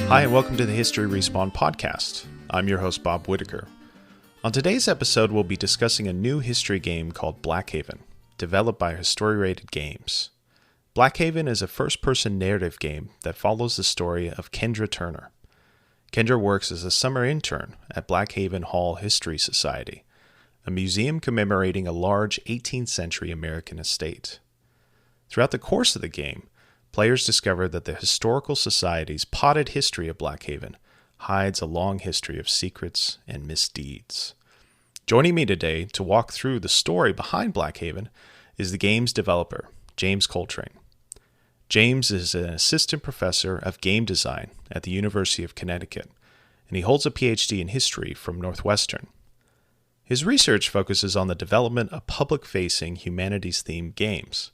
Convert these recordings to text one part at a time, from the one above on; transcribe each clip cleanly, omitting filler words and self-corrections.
Hi, and welcome to the History Respawn podcast. I'm your host, Bob Whitaker. On today's episode, we'll be discussing a new history game called Blackhaven, developed by Historiated Games. Blackhaven is a first-person narrative game that follows the story of Kendra Turner. Kendra works as a summer intern at Blackhaven Hall History Society, a museum commemorating a large 18th century American estate. Throughout the course of the game, players discover that the Historical Society's potted history of Blackhaven hides a long history of secrets and misdeeds. Joining me today to walk through the story behind Blackhaven is the game's developer, James Coltrain. James is an assistant professor of game design at the University of Connecticut, and he holds a PhD in history from Northwestern. His research focuses on the development of public-facing, humanities-themed games.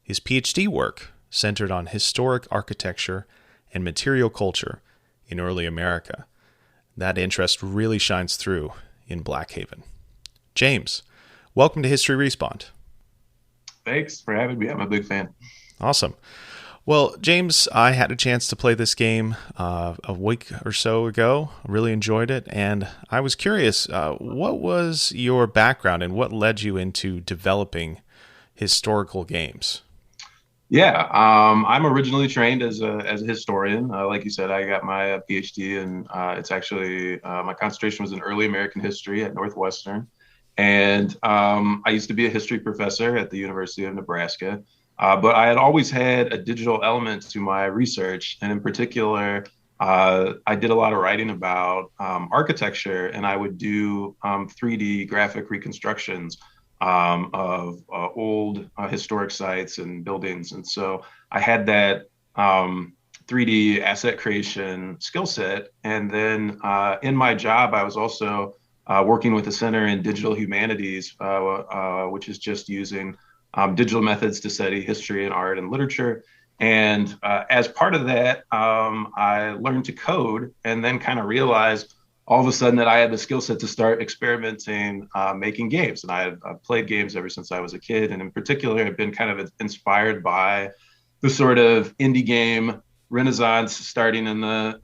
His PhD work centered on historic architecture and material culture in early America. That interest really shines through in Blackhaven. James, welcome to History Respawn. Thanks for having me. I'm a big fan. Awesome. Well, James, I had a chance to play this game a week or so ago. I really enjoyed it, and I was curious, what was your background and what led you into developing historical games? Yeah, I'm originally trained as a historian. Like you said, I got my PhD, and it's actually my concentration was in early American history at Northwestern. And I used to be a history professor at the University of Nebraska. But I had always had a digital element to my research. And in particular, I did a lot of writing about architecture, and I would do 3D graphic reconstructions of old historic sites and buildings. And so I had that 3D asset creation skill set. And then in my job, I was also working with a center in digital humanities, which is just using digital methods to study history and art and literature. And as part of that, I learned to code and then kind of realized all of a sudden that I had the skill set to start experimenting, making games. And I've played games ever since I was a kid. And in particular, I've been kind of inspired by the sort of indie game renaissance starting in the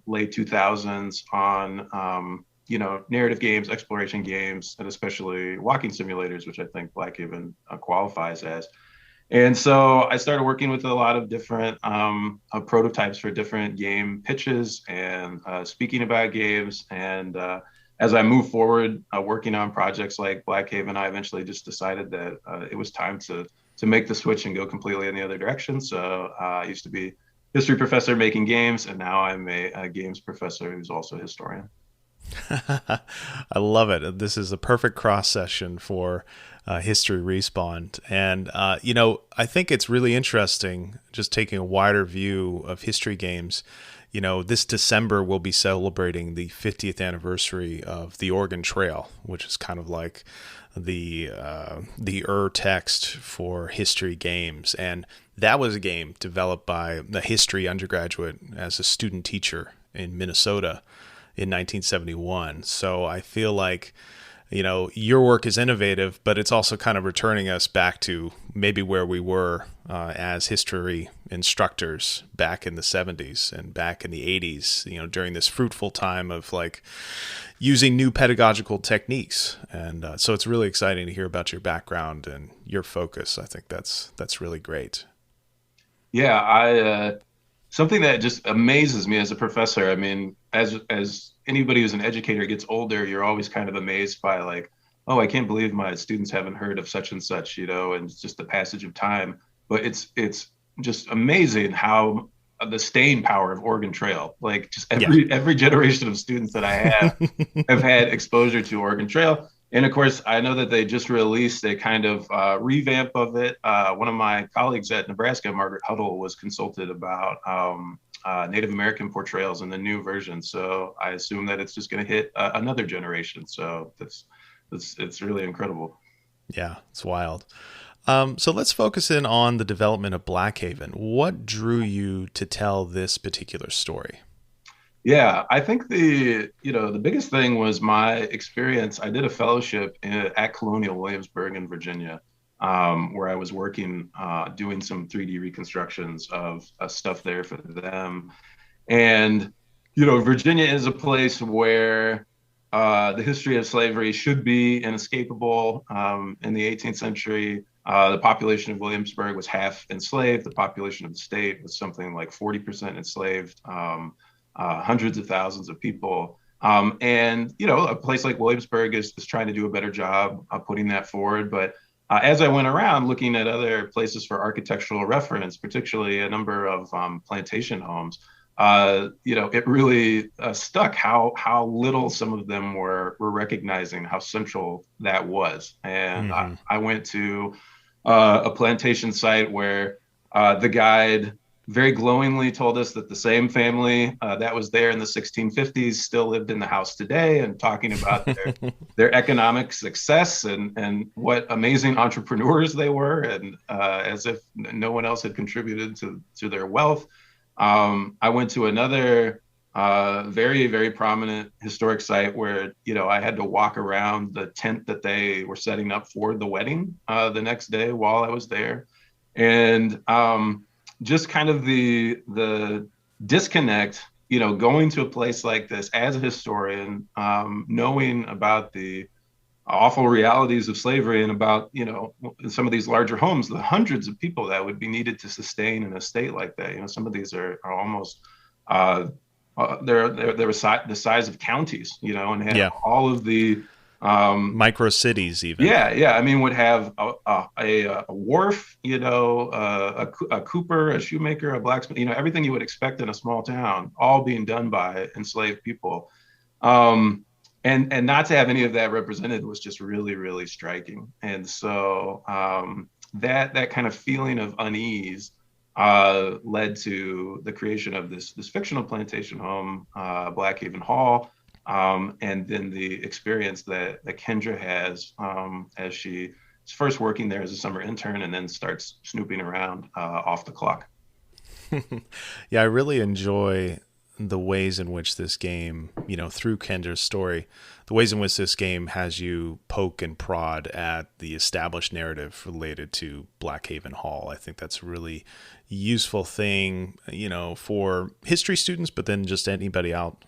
late 2000s on narrative games, exploration games, and especially walking simulators, which I think Blackhaven qualifies as. And so I started working with a lot of different prototypes for different game pitches and speaking about games. And as I move forward working on projects like Blackhaven, I eventually just decided that it was time to make the switch and go completely in the other direction. So I used to be history professor making games, and now I'm a games professor who's also a historian. I love it. This is a perfect cross session for History Respawn. And, I think it's really interesting just taking a wider view of history games. This December we'll be celebrating the 50th anniversary of the Oregon Trail, which is kind of like the text for history games. And that was a game developed by a history undergraduate as a student teacher in Minnesota in 1971. So I feel like, your work is innovative, but it's also kind of returning us back to maybe where we were as history instructors back in the 70s and back in the 80s, during this fruitful time of like using new pedagogical techniques. And so it's really exciting to hear about your background and your focus. I think that's really great. Yeah, something that just amazes me as a professor. I mean, as anybody who's an educator gets older, you're always kind of amazed by like, oh, I can't believe my students haven't heard of such and such, and it's just the passage of time. But it's just amazing how the staying power of Oregon Trail, like just every generation of students that I have had exposure to Oregon Trail. And of course, I know that they just released a kind of revamp of it. One of my colleagues at Nebraska, Margaret Huddle, was consulted about Native American portrayals in the new version. So I assume that it's just going to hit another generation. So it's really incredible. Yeah, it's wild. So let's focus in on the development of Blackhaven. What drew you to tell this particular story? Yeah, I think the biggest thing was my experience. I did a fellowship at Colonial Williamsburg in Virginia, where I was working doing some 3D reconstructions of stuff there for them. And, Virginia is a place where the history of slavery should be inescapable. In the 18th century, the population of Williamsburg was half enslaved. The population of the state was something like 40% enslaved, hundreds of thousands of people. And, a place like Williamsburg is trying to do a better job of putting that forward. But as I went around looking at other places for architectural reference, particularly a number of plantation homes, it really stuck how little some of them were recognizing how central that was. And I went to a plantation site where the guide very glowingly told us that the same family that was there in the 1650s still lived in the house today, and talking about their economic success and what amazing entrepreneurs they were, and as if no one else had contributed to their wealth. I went to another very, very prominent historic site where, I had to walk around the tent that they were setting up for the wedding the next day while I was there. And just kind of the disconnect, going to a place like this as a historian, knowing about the awful realities of slavery and about, some of these larger homes, the hundreds of people that would be needed to sustain in a state like that. Some of these are almost they're the size of counties, and have all of the micro cities even. Yeah. I mean, would have a wharf, a cooper, a shoemaker, a blacksmith, everything you would expect in a small town, all being done by enslaved people. And not to have any of that represented was just really, really striking. And so that kind of feeling of unease led to the creation of this fictional plantation home, Blackhaven Hall, and then the experience that Kendra has as she is first working there as a summer intern and then starts snooping around off the clock. Yeah, I really enjoy the ways in which this game, through Kendra's story, the ways in which this game has you poke and prod at the established narrative related to Blackhaven Hall. I think that's a really useful thing, for history students, but then just anybody out,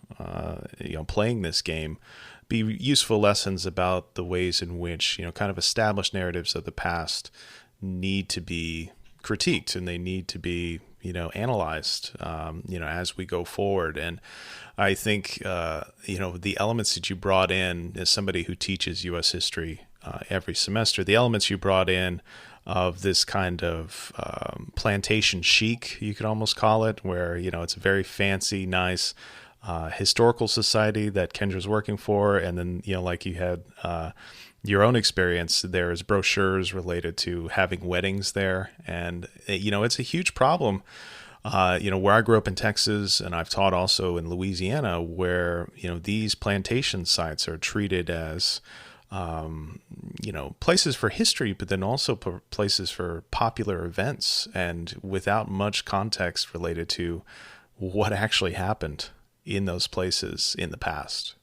playing this game. Be useful lessons about the ways in which, kind of established narratives of the past need to be critiqued, and they need to be analyzed, as we go forward. And I think, the elements that you brought in as somebody who teaches U.S. history every semester, the elements you brought in of this kind of plantation chic, you could almost call it, where, it's a very fancy, nice historical society that Kendra's working for. And then, like you had your own experience, there's brochures related to having weddings there. And, it's a huge problem. Where I grew up in Texas, and I've taught also in Louisiana, where, these plantation sites are treated as, places for history, but then also places for popular events, and without much context related to what actually happened in those places in the past.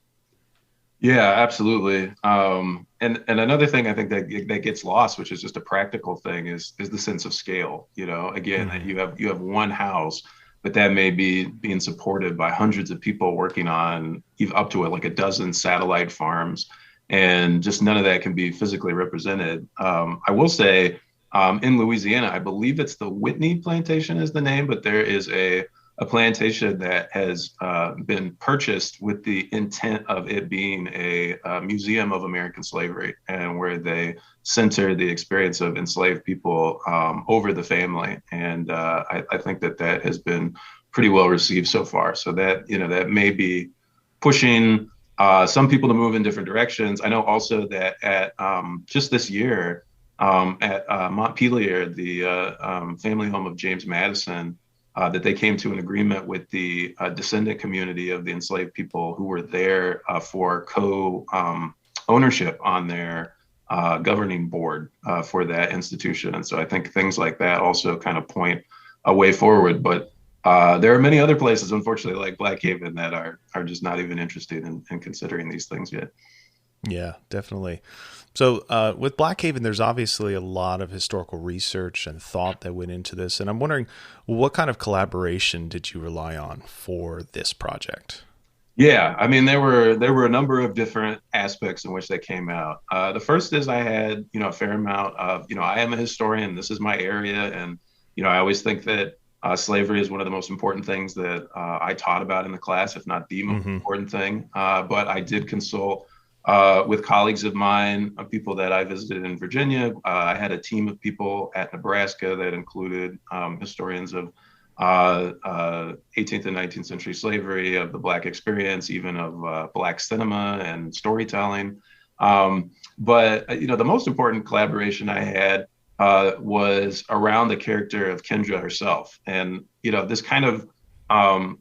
Yeah, absolutely. And another thing I think that gets lost, which is just a practical thing, is the sense of scale. Again, that you have one house, but that may be being supported by hundreds of people working on up to like a dozen satellite farms, and just none of that can be physically represented. I will say, in Louisiana, I believe it's the Whitney Plantation is the name, but there is a plantation that has been purchased with the intent of it being a museum of American slavery, and where they center the experience of enslaved people over the family. And I think that has been pretty well received so far. So that may be pushing some people to move in different directions. I know also that at just this year at Montpelier, the family home of James Madison, that they came to an agreement with the descendant community of the enslaved people who were there for co-ownership on their governing board for that institution. And so I think things like that also kind of point a way forward. But there are many other places, unfortunately, like Blackhaven, that are just not even interested in considering these things yet. Yeah, definitely. So, with Blackhaven, there's obviously a lot of historical research and thought that went into this. And I'm wondering, what kind of collaboration did you rely on for this project? Yeah, I mean there were a number of different aspects in which they came out. The first is I had a fair amount of I am a historian. This is my area, and I always think that slavery is one of the most important things that I taught about in the class, if not the most Hmm. important thing. But I did consult with colleagues of mine, people that I visited in Virginia. I had a team of people at Nebraska that included historians of 18th and 19th century slavery, of the Black experience, even of Black cinema and storytelling. But the most important collaboration I had was around the character of Kendra herself, and this kind of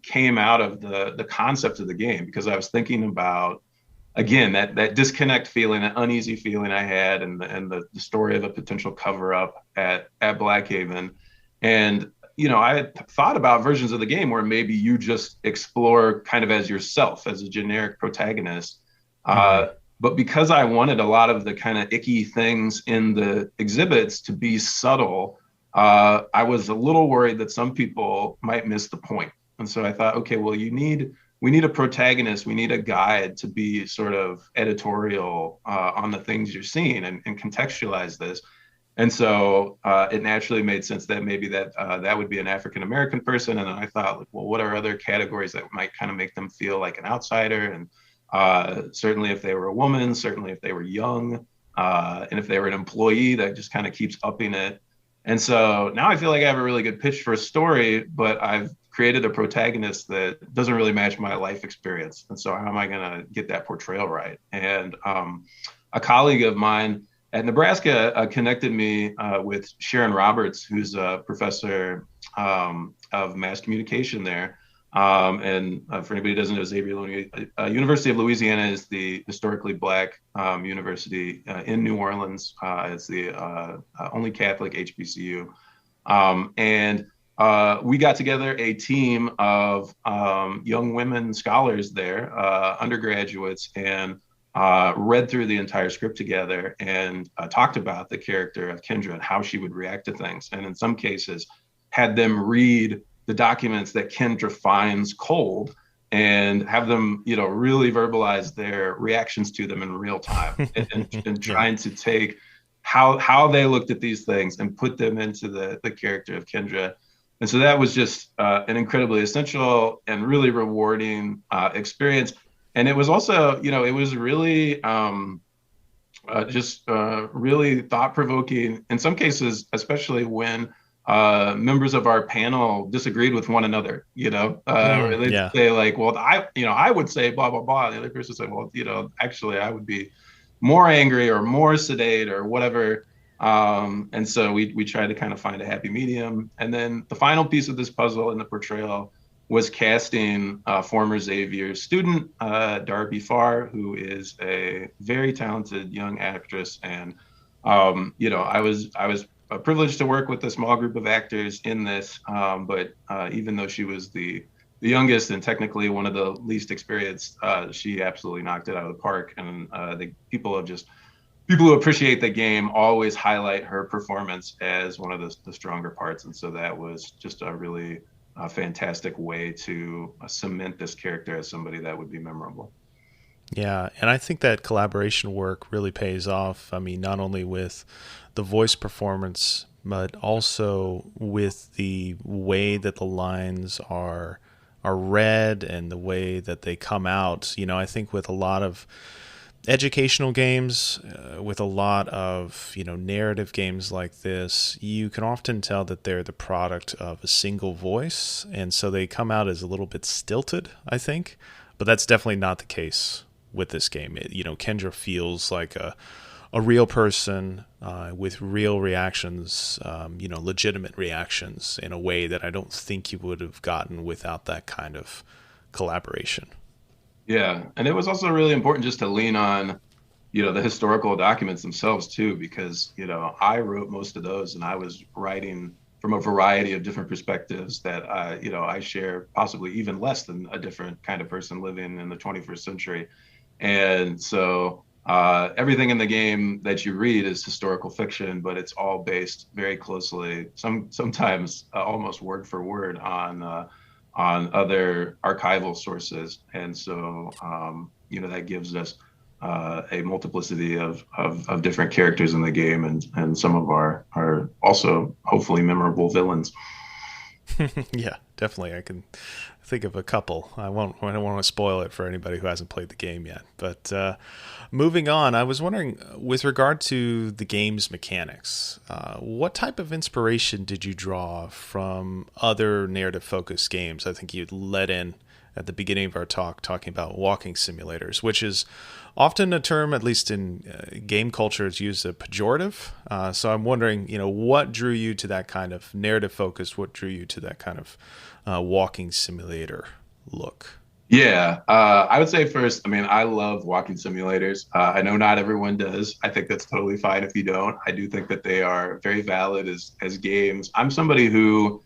came out of the concept of the game because I was thinking about again that disconnect feeling, that uneasy feeling I had, and the story of a potential cover up at Blackhaven. And I had thought about versions of the game where maybe you just explore kind of as yourself, as a generic protagonist. Hmm. Uh, but because I wanted a lot of the kind of icky things in the exhibits to be subtle, I was a little worried that some people might miss the point. And so I thought, okay, well, we need a protagonist, we need a guide to be sort of editorial on the things you're seeing and contextualize this. And so it naturally made sense that maybe that would be an African American person. And then I thought, like, well, what are other categories that might kind of make them feel like an outsider? And certainly if they were a woman, certainly if they were young, and if they were an employee, that just kind of keeps upping it. And so now I feel like I have a really good pitch for a story, but I've created a protagonist that doesn't really match my life experience. And so how am I going to get that portrayal right? And a colleague of mine at Nebraska connected me with Sharon Roberts, who's a professor of mass communication there. And for anybody who doesn't know, Xavier University of Louisiana is the historically Black university in New Orleans. It's the only Catholic HBCU. And we got together a team of young women scholars there, undergraduates, and read through the entire script together and talked about the character of Kendra and how she would react to things. And in some cases, had them read the documents that Kendra finds cold and have them, really verbalize their reactions to them in real time and Yeah. trying to take how they looked at these things and put them into the character of Kendra. And so that was just an incredibly essential and really rewarding experience. And it was also, it was really just really thought provoking in some cases, especially when members of our panel disagreed with one another, or they'd Yeah. say like, well, I would say blah, blah, blah. The other person said, well, actually I would be more angry or more sedate or whatever. And so we tried to kind of find a happy medium. And then the final piece of this puzzle in the portrayal was casting former Xavier student Darby Farr, who is a very talented young actress. And I was privileged to work with a small group of actors in this, but even though she was the youngest and technically one of the least experienced, she absolutely knocked it out of the park. And the people who appreciate the game always highlight her performance as one of the stronger parts. And so that was just a really fantastic way to cement this character as somebody that would be memorable. Yeah, and I think that collaboration work really pays off. I mean, not only with the voice performance, but also with the way that the lines are read and the way that they come out. I think with a lot of educational games, with a lot of narrative games like this, you can often tell that they're the product of a single voice, and so they come out as a little bit stilted, I think. But that's definitely not the case with this game. Kendra feels like a real person with real reactions, legitimate reactions in a way that I don't think you would have gotten without that kind of collaboration. Yeah, and it was also really important just to lean on, the historical documents themselves too, because, I wrote most of those and I was writing from a variety of different perspectives that I share possibly even less than a different kind of person living in the 21st century. And so everything in the game that you read is historical fiction, but it's all based very closely, sometimes almost word for word on other archival sources. And so, that gives us a multiplicity of different characters in the game, and some of our also hopefully memorable villains. Yeah, definitely. I can think of a couple. I don't want to spoil it for anybody who hasn't played the game yet. But moving on, I was wondering, with regard to the game's mechanics, what type of inspiration did you draw from other narrative-focused games? I think you led in at the beginning of our talk talking about walking simulators, which is often a term, at least in game culture, is used as a pejorative. So I'm wondering, what drew you to that kind of narrative focus? What drew you to that kind of walking simulator look? Yeah, I would say first, I mean, I love walking simulators. I know not everyone does. I think that's totally fine if you don't. I do think that they are very valid as games. I'm somebody who,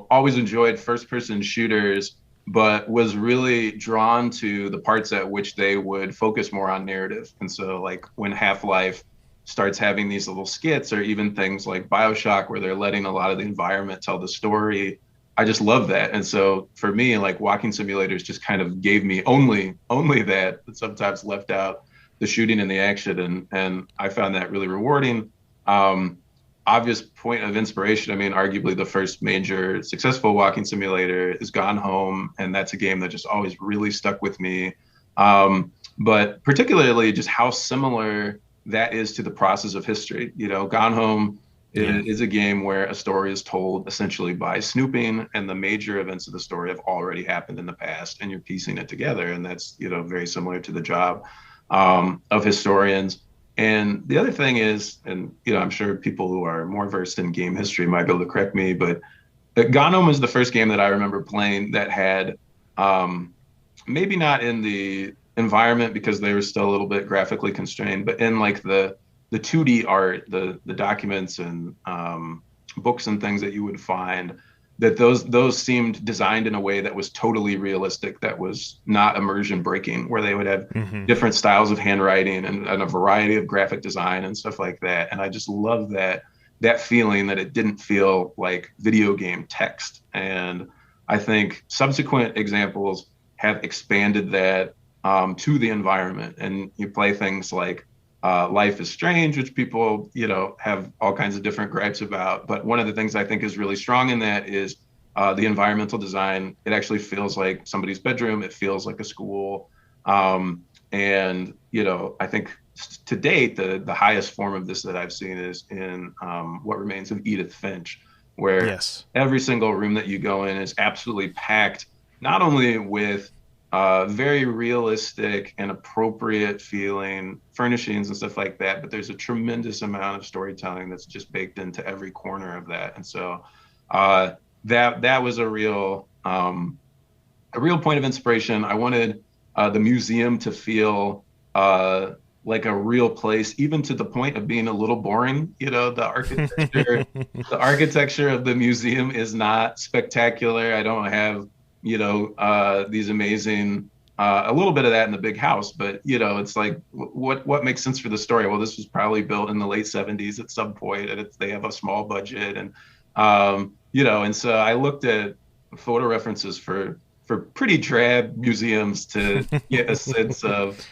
always enjoyed first person shooters, but was really drawn to the parts at which they would focus more on narrative. And so, like, when Half-Life starts having these little skits, or even things like BioShock, where they're letting a lot of the environment tell the story, I just love that. And so for me, like, walking simulators just kind of gave me only that, sometimes left out the shooting and the action. And I found that really rewarding. Obvious point of inspiration. I mean, arguably the first major successful walking simulator is Gone Home. And that's a game that just always really stuck with me. But particularly just how similar that is to the process of history. Gone Home is a game where a story is told essentially by snooping, and the major events of the story have already happened in the past, and you're piecing it together. And that's, very similar to the job of historians. And the other thing is, and, I'm sure people who are more versed in game history might be able to correct me, but Gone Home was the first game that I remember playing that had, maybe not in the environment because they were still a little bit graphically constrained, but in like the 2D art, the documents and books and things that you would find, that those seemed designed in a way that was totally realistic, that was not immersion breaking, where they would have different styles of handwriting and a variety of graphic design and stuff like that. And I just love that feeling that it didn't feel like video game text. And I think subsequent examples have expanded that to the environment. And you play things like Life is Strange, which people, have all kinds of different gripes about. But one of the things I think is really strong in that is the environmental design. It actually feels like somebody's bedroom. It feels like a school. And, I think to date, the highest form of this that I've seen is in What Remains of Edith Finch, where every single room that you go in is absolutely packed, not only with very realistic and appropriate feeling furnishings and stuff like that, but there's a tremendous amount of storytelling that's just baked into every corner of that. And so that was a real point of inspiration. I wanted the museum to feel like a real place, even to the point of being a little boring. The architecture of the museum is not spectacular. I don't have these amazing, a little bit of that in the big house, but it's like, what makes sense for the story? Well, this was probably built in the late 70s at some point, and they have a small budget, and and so I looked at photo references for pretty drab museums to get a sense of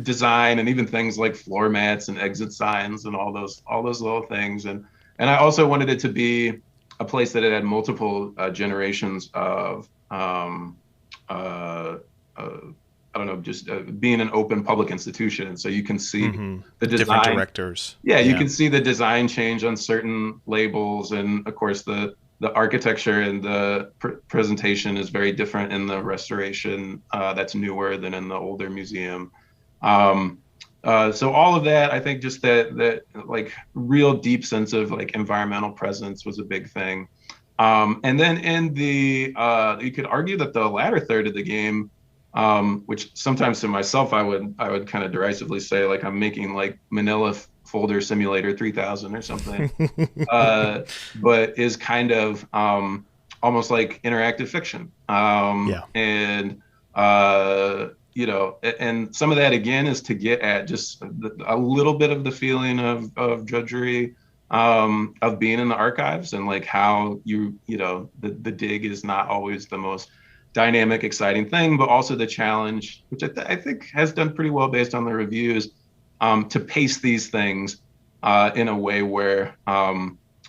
design, and even things like floor mats and exit signs and all those little things, and I also wanted it to be a place that had multiple generations of, being an open public institution. So you can see the design. Different directors. Yeah, you can see the design change on certain labels. And of course, the architecture and the presentation is very different in the restoration that's newer than in the older museum. So all of that, I think just that like real deep sense of like environmental presence was a big thing. And then in you could argue that the latter third of the game, which sometimes to myself, I would kind of derisively say like I'm making like Manila Folder Simulator 3000 or something, but is kind of almost like interactive fiction. And and some of that again is to get at just a little bit of the feeling of drudgery, of being in the archives, and like how the dig is not always the most dynamic, exciting thing, but also the challenge, which I think has done pretty well based on the reviews, to pace these things in a way where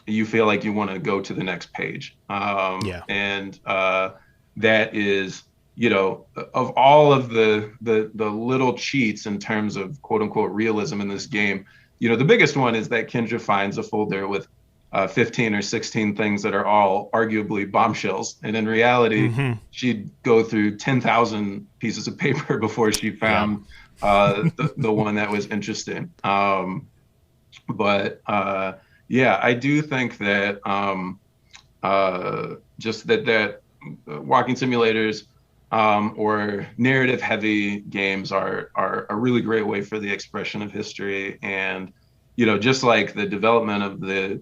you feel like you want to go to the next page. Yeah. And that is, of all of the little cheats in terms of quote unquote realism in this game, the biggest one is that Kendra finds a folder with 15 or 16 things that are all arguably bombshells. And in reality, she'd go through 10,000 pieces of paper before she found the one that was interesting. But yeah, I do think that just that walking simulators or narrative heavy games are a really great way for the expression of history. And, just like the development of the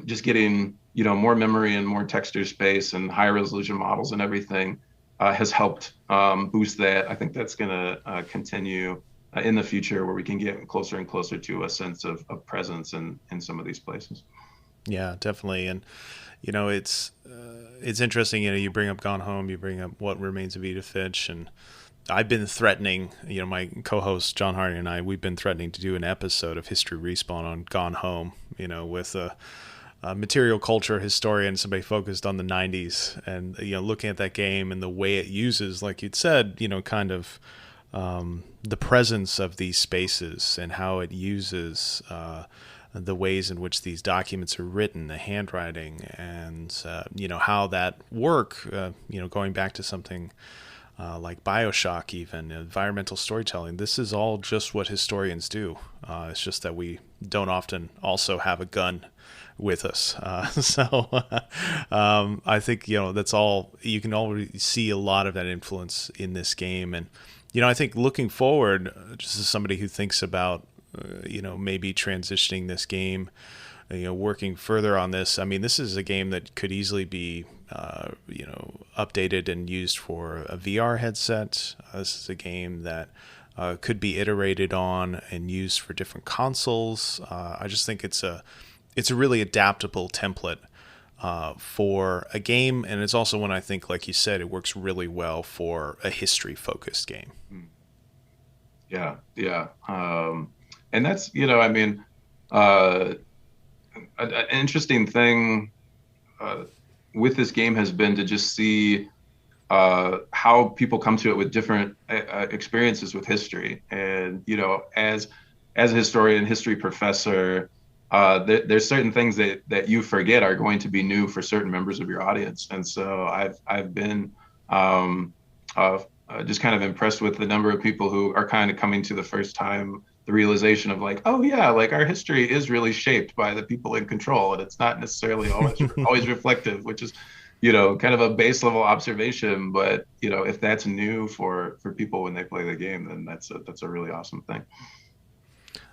just getting, more memory and more texture space and high resolution models and everything has helped boost that. I think that's going to continue in the future, where we can get closer and closer to a sense of presence in some of these places. Yeah, definitely. And, it's interesting, you bring up Gone Home, you bring up What Remains of Edith Finch, and I've been threatening, my co-host John Hardy and I, we've been threatening to do an episode of History Respawn on Gone Home, with a material culture historian, somebody focused on the 90s, and, looking at that game and the way it uses, like you'd said, kind of the presence of these spaces and how it uses the ways in which these documents are written, the handwriting, and how that work, going back to something like BioShock, even environmental storytelling. This is all just what historians do. It's just that we don't often also have a gun with us. So I think, that's all. You can already see a lot of that influence in this game. And, I think looking forward, just as somebody who thinks about, maybe transitioning this game, working further on this. I mean, this is a game that could easily be, updated and used for a VR headset. This is a game that could be iterated on and used for different consoles. I just think it's a really adaptable template for a game, and it's also one I think, like you said, it works really well for a history-focused game. Yeah. And that's, an interesting thing with this game has been to just see how people come to it with different experiences with history. And, as a historian, history professor, there's certain things that you forget are going to be new for certain members of your audience. And so I've been just kind of impressed with the number of people who are kind of coming to the first time the realization of like, oh yeah, like our history is really shaped by the people in control, and it's not necessarily always reflective, which is, kind of a base level observation. But if that's new for people when they play the game, then that's a really awesome thing.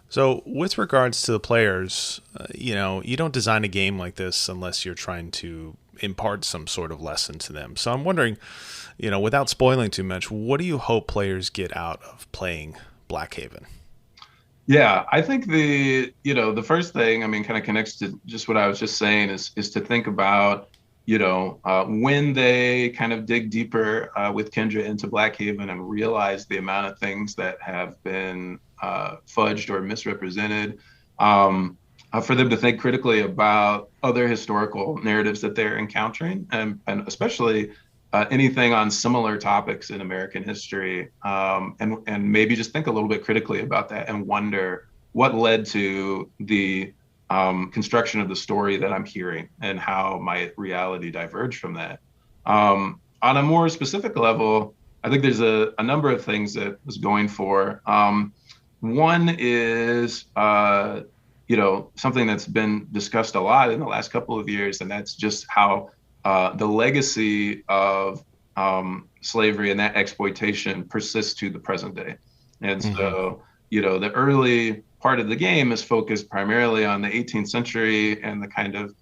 So with regards to the players, you don't design a game like this unless you're trying to impart some sort of lesson to them. So I'm wondering, without spoiling too much, what do you hope players get out of playing Blackhaven? Yeah, I think the first thing, kind of connects to just what I was just saying, is to think about, when they kind of dig deeper with Kendra into Blackhaven and realize the amount of things that have been fudged or misrepresented, for them to think critically about other historical narratives that they're encountering, and especially anything on similar topics in American history, and maybe just think a little bit critically about that and wonder what led to the construction of the story that I'm hearing and how my reality diverged from that. On a more specific level, I think there's a number of things that was going for. One is, something that's been discussed a lot in the last couple of years, and that's just how the legacy of slavery and that exploitation persists to the present day. And so, the early part of the game is focused primarily on the 18th century and the kind of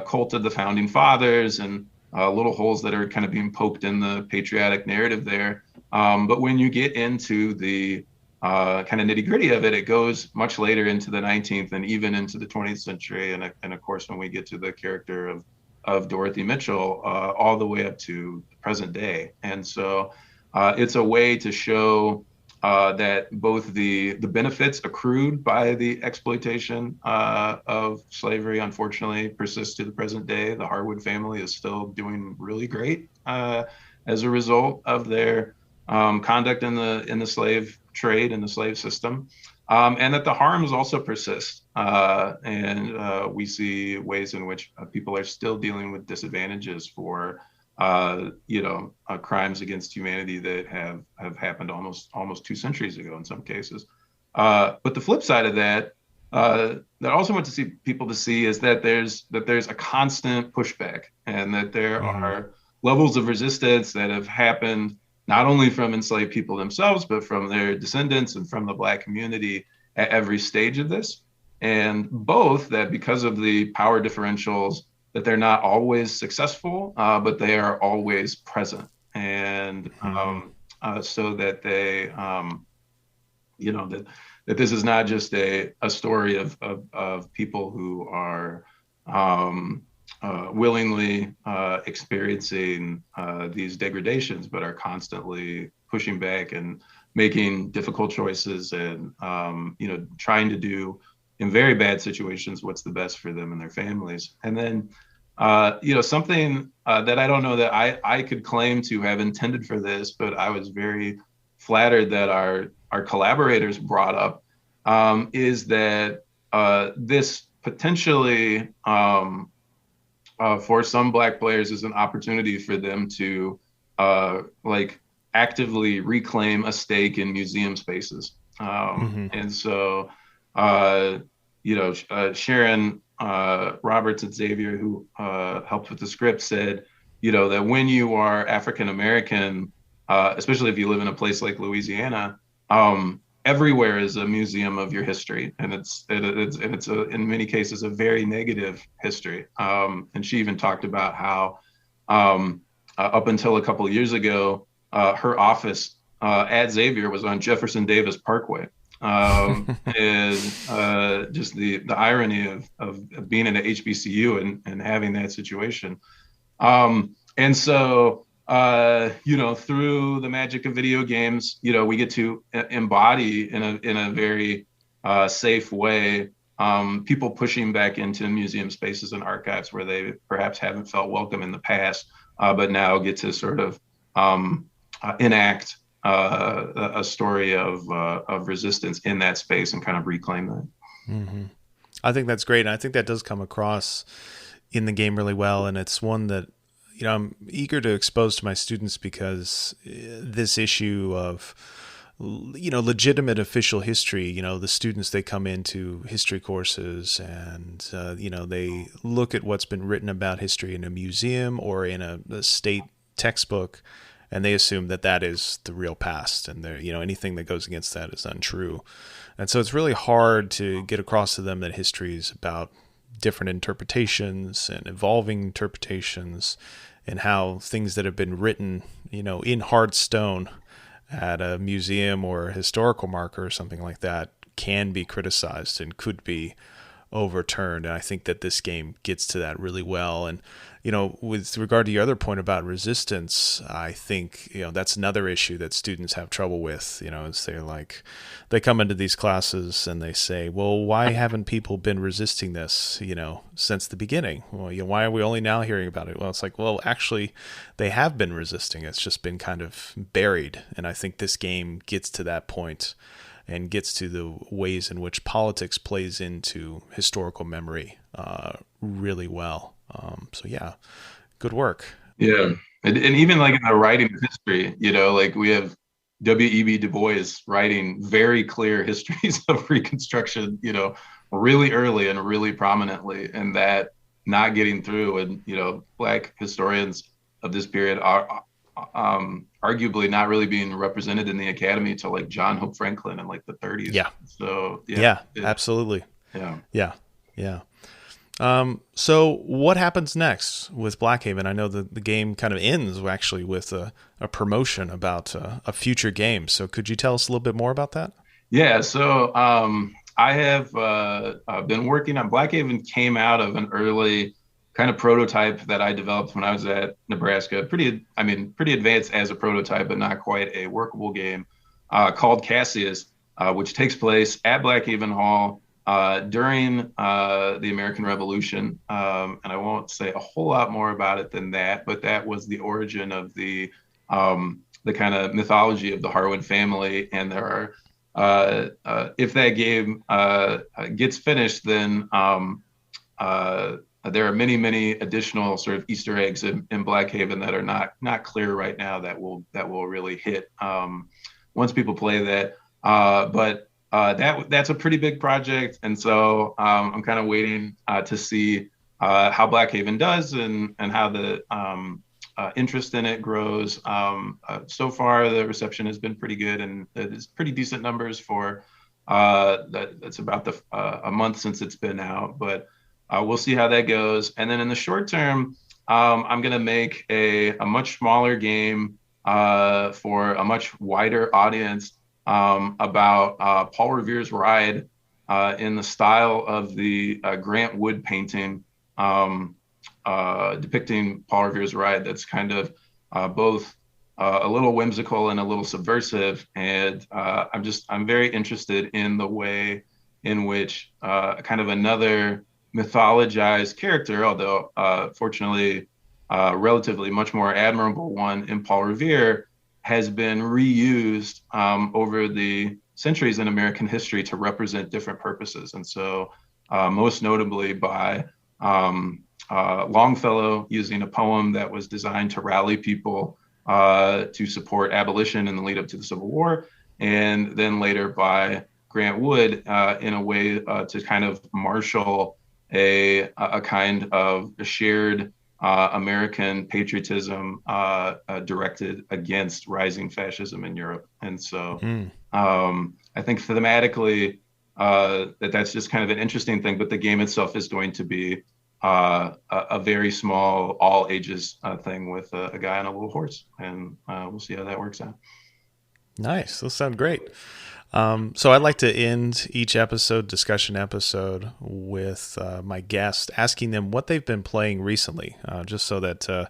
cult of the founding fathers and little holes that are kind of being poked in the patriotic narrative there. But when you get into the kind of nitty gritty of it, it goes much later into the 19th and even into the 20th century. And of course, when we get to the character of Dorothy Mitchell, all the way up to the present day. And so it's a way to show that both the benefits accrued by the exploitation of slavery, unfortunately, persists to the present day. The Harwood family is still doing really great as a result of their conduct in the slave trade and the slave system, and that the harms also persist. And we see ways in which people are still dealing with disadvantages for crimes against humanity that have happened almost 2 centuries ago in some cases. But the flip side of that, that I also want to see people to see is that there's a constant pushback, and that there are levels of resistance that have happened not only from enslaved people themselves, but from their descendants and from the Black community at every stage of this. And both that because of the power differentials, that they're not always successful, but they are always present. And so that they, that this is not just a story of people who are willingly experiencing these degradations, but are constantly pushing back and making difficult choices, and trying to do in very bad situations what's the best for them and their families. And then something that I don't know that I could claim to have intended for this, but I was very flattered that our collaborators brought up, is that this potentially for some Black players is an opportunity for them to actively reclaim a stake in museum spaces. And so, Sharon Roberts at Xavier, who helped with the script, said, that when you are African American, especially if you live in a place like Louisiana, everywhere is a museum of your history, and it's in many cases a very negative history. And she even talked about how up until a couple of years ago, her office at Xavier was on Jefferson Davis Parkway. And just the irony of being in an HBCU and having that situation. And so, through the magic of video games, we get to embody in a very safe way people pushing back into museum spaces and archives where they perhaps haven't felt welcome in the past, but now get to sort of enact a story of resistance in that space and kind of reclaim that. I think that's great. And I think that does come across in the game really well. And it's one that, I'm eager to expose to my students, because this issue of, legitimate official history, the students, they come into history courses and, they look at what's been written about history in a museum or in a state textbook, and they assume that that is the real past, and anything that goes against that is untrue. And so it's really hard to get across to them that history is about different interpretations and evolving interpretations, and how things that have been written, in hard stone at a museum or a historical marker or something like that can be criticized and could be overturned. And I think that this game gets to that really well. And, with regard to your other point about resistance, I think, that's another issue that students have trouble with, is they come into these classes and they say, well, why haven't people been resisting this, since the beginning? Well, why are we only now hearing about it? Well, it's like, well, actually they have been resisting. It's just been kind of buried. And I think this game gets to that point and gets to the ways in which politics plays into historical memory really well. So yeah, good work. Yeah. And even in the writing of history, we have W.E.B. Du Bois writing very clear histories of Reconstruction, really early and really prominently, and that not getting through. And, Black historians of this period are arguably not really being represented in the academy till John Hope Franklin in the 30s. Yeah. So yeah, absolutely. Yeah. Yeah. Yeah. So what happens next with Blackhaven? I know the game kind of ends actually with a promotion about a future game. So could you tell us a little bit more about that? Yeah, so I have been working on Blackhaven. Came out of an early kind of prototype that I developed when I was at Nebraska. Pretty advanced as a prototype, but not quite a workable game, called Cassius, which takes place at Blackhaven Hall during the American Revolution. And I won't say a whole lot more about it than that, but that was the origin of the kind of mythology of the Harwood family. And there are if that game gets finished, then there are many additional sort of Easter eggs in Blackhaven that are not clear right now that will really hit once people play that. But that's a pretty big project, and so I'm kind of waiting to see how Blackhaven does and how the interest in it grows. So far, the reception has been pretty good, and it's pretty decent numbers for that's about a month since it's been out. But we'll see how that goes. And then in the short term, I'm going to make a much smaller game for a much wider audience about Paul Revere's Ride in the style of the Grant Wood painting. Depicting Paul Revere's Ride, that's kind of both a little whimsical and a little subversive. And I'm very interested in the way in which kind of another mythologized character, although fortunately relatively much more admirable one in Paul Revere, has been reused over the centuries in American history to represent different purposes. And so most notably by Longfellow using a poem that was designed to rally people to support abolition in the lead up to the Civil War, and then later by Grant Wood in a way to kind of marshal a kind of a shared American patriotism directed against rising fascism in Europe. And so I think thematically that's just kind of an interesting thing, but the game itself is going to be a very small, all ages thing with a guy on a little horse, and we'll see how that works out. Nice. Those sound great. So I'd like to end each discussion episode, with my guest asking them what they've been playing recently, just so that the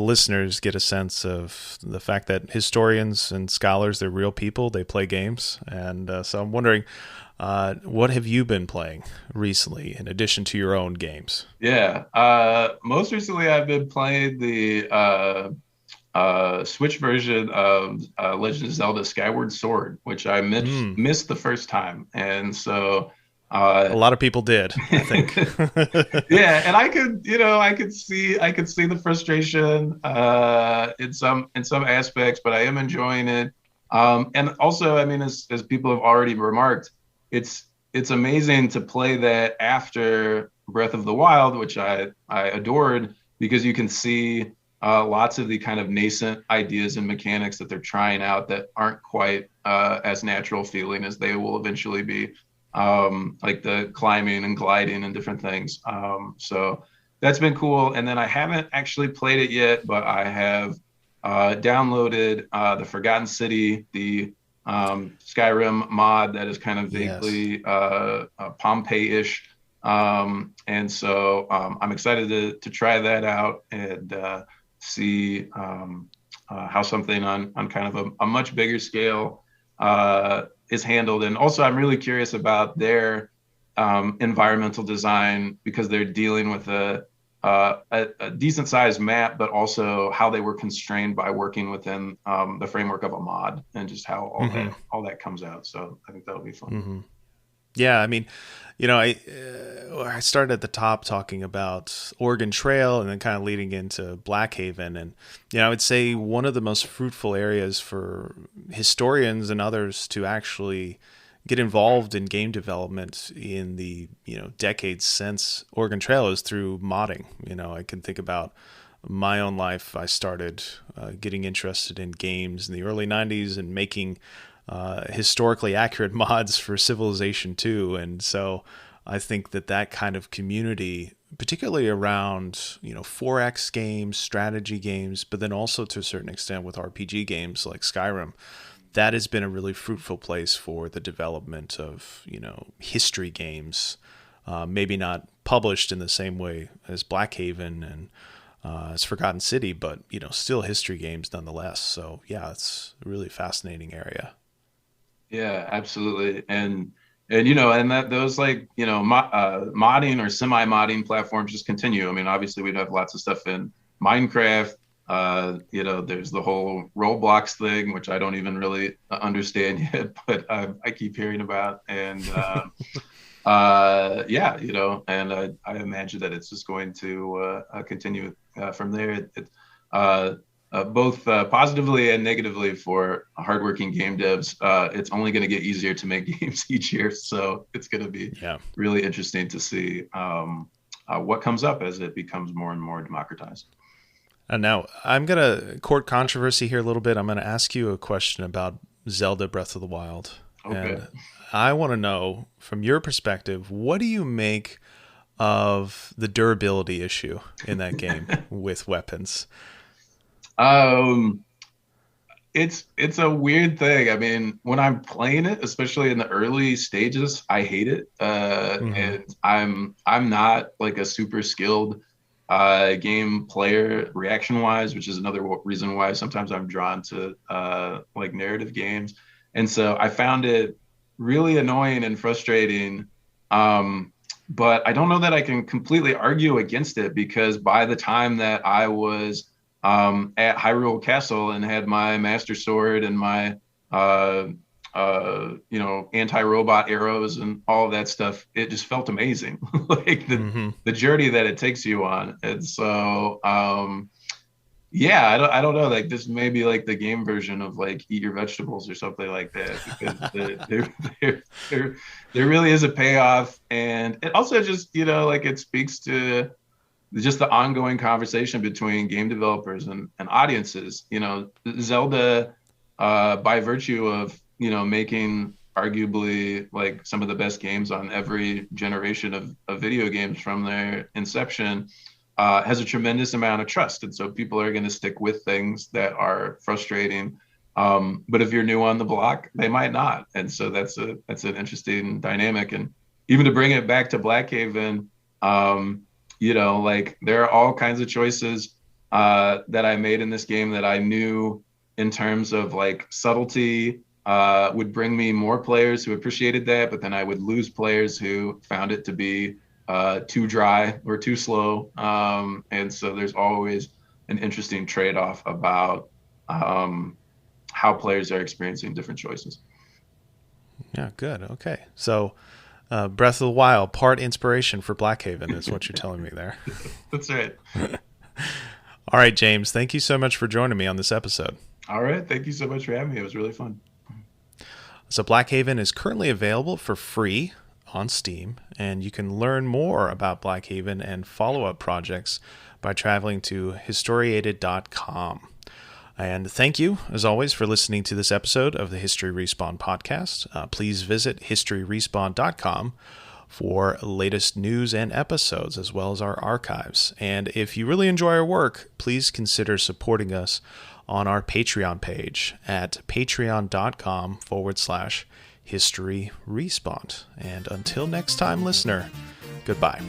listeners get a sense of the fact that historians and scholars, they're real people, they play games. And so I'm wondering, what have you been playing recently in addition to your own games? Yeah. Most recently, I've been playing the Switch version of Legend of Zelda Skyward Sword, which I missed the first time. And so a lot of people did, I think. Yeah, and I could see the frustration in some aspects, but I am enjoying it. And also, I mean, as people have already remarked, it's amazing to play that after Breath of the Wild, which I adored, because you can see lots of the kind of nascent ideas and mechanics that they're trying out that aren't quite as natural feeling as they will eventually be, like the climbing and gliding and different things. So that's been cool. And then I haven't actually played it yet, but I have downloaded the Forgotten City, the Skyrim mod that is kind of vaguely Pompeii-ish. And so I'm excited to try that out and see how something on kind of a much bigger scale is handled. And also I'm really curious about their environmental design, because they're dealing with a decent sized map, but also how they were constrained by working within the framework of a mod, and just how all that comes out. So I think that'll be fun. Mm-hmm. Yeah, I mean, I started at the top talking about Oregon Trail and then kind of leading into Blackhaven. And, I would say one of the most fruitful areas for historians and others to actually get involved in game development in the, decades since Oregon Trail is through modding. I can think about my own life. I started getting interested in games in the early 90s and making historically accurate mods for Civilization 2. And so I think that kind of community, particularly around, 4X games, strategy games, but then also to a certain extent with RPG games like Skyrim, that has been a really fruitful place for the development of, history games. Maybe not published in the same way as Blackhaven and as Forgotten City, but, still history games nonetheless. So yeah, it's a really fascinating area. Yeah, absolutely. And that those modding or semi-modding platforms just continue. I mean, obviously we'd have lots of stuff in Minecraft. There's the whole Roblox thing, which I don't even really understand yet, but I keep hearing about. And I imagine that it's just going to continue from there. Both positively and negatively for hardworking game devs. It's only going to get easier to make games each year, so it's going to be really interesting to see what comes up as it becomes more and more democratized. And now I'm going to court controversy here a little bit. I'm going to ask you a question about Zelda Breath of the Wild. Okay. And I want to know, from your perspective, what do you make of the durability issue in that game with weapons? It's a weird thing. I mean, when I'm playing it, especially in the early stages, I hate it. And I'm not like a super skilled game player reaction wise, which is another reason why sometimes I'm drawn to like narrative games. And so I found it really annoying and frustrating. But I don't know that I can completely argue against it, because by the time that I was at Hyrule Castle and had my Master Sword and my anti-robot arrows and all of that stuff, it just felt amazing. Like the journey that it takes you on. And so I don't know, like this may be like the game version of like Eat Your Vegetables or something like that, because there really is a payoff. And it also just, it speaks to just the ongoing conversation between game developers and audiences. Zelda, by virtue of, making arguably like some of the best games on every generation of video games from their inception, has a tremendous amount of trust. And so people are going to stick with things that are frustrating. But if you're new on the block, they might not. And so that's an interesting dynamic. And even to bring it back to Blackhaven, there are all kinds of choices that I made in this game that I knew in terms of like subtlety would bring me more players who appreciated that, but then I would lose players who found it to be too dry or too slow. And so there's always an interesting trade-off about how players are experiencing different choices. Yeah, good. Okay. So Breath of the Wild, part inspiration for Blackhaven is what you're telling me there. That's right. All right, James, thank you so much for joining me on this episode. All right. Thank you so much for having me. It was really fun. So Blackhaven is currently available for free on Steam, and you can learn more about Blackhaven and follow-up projects by traveling to historiated.com. And thank you, as always, for listening to this episode of the History Respawn podcast. Please visit historyrespawn.com for latest news and episodes, as well as our archives. And if you really enjoy our work, please consider supporting us on our Patreon page at patreon.com/historyrespawn. And until next time, listener, goodbye.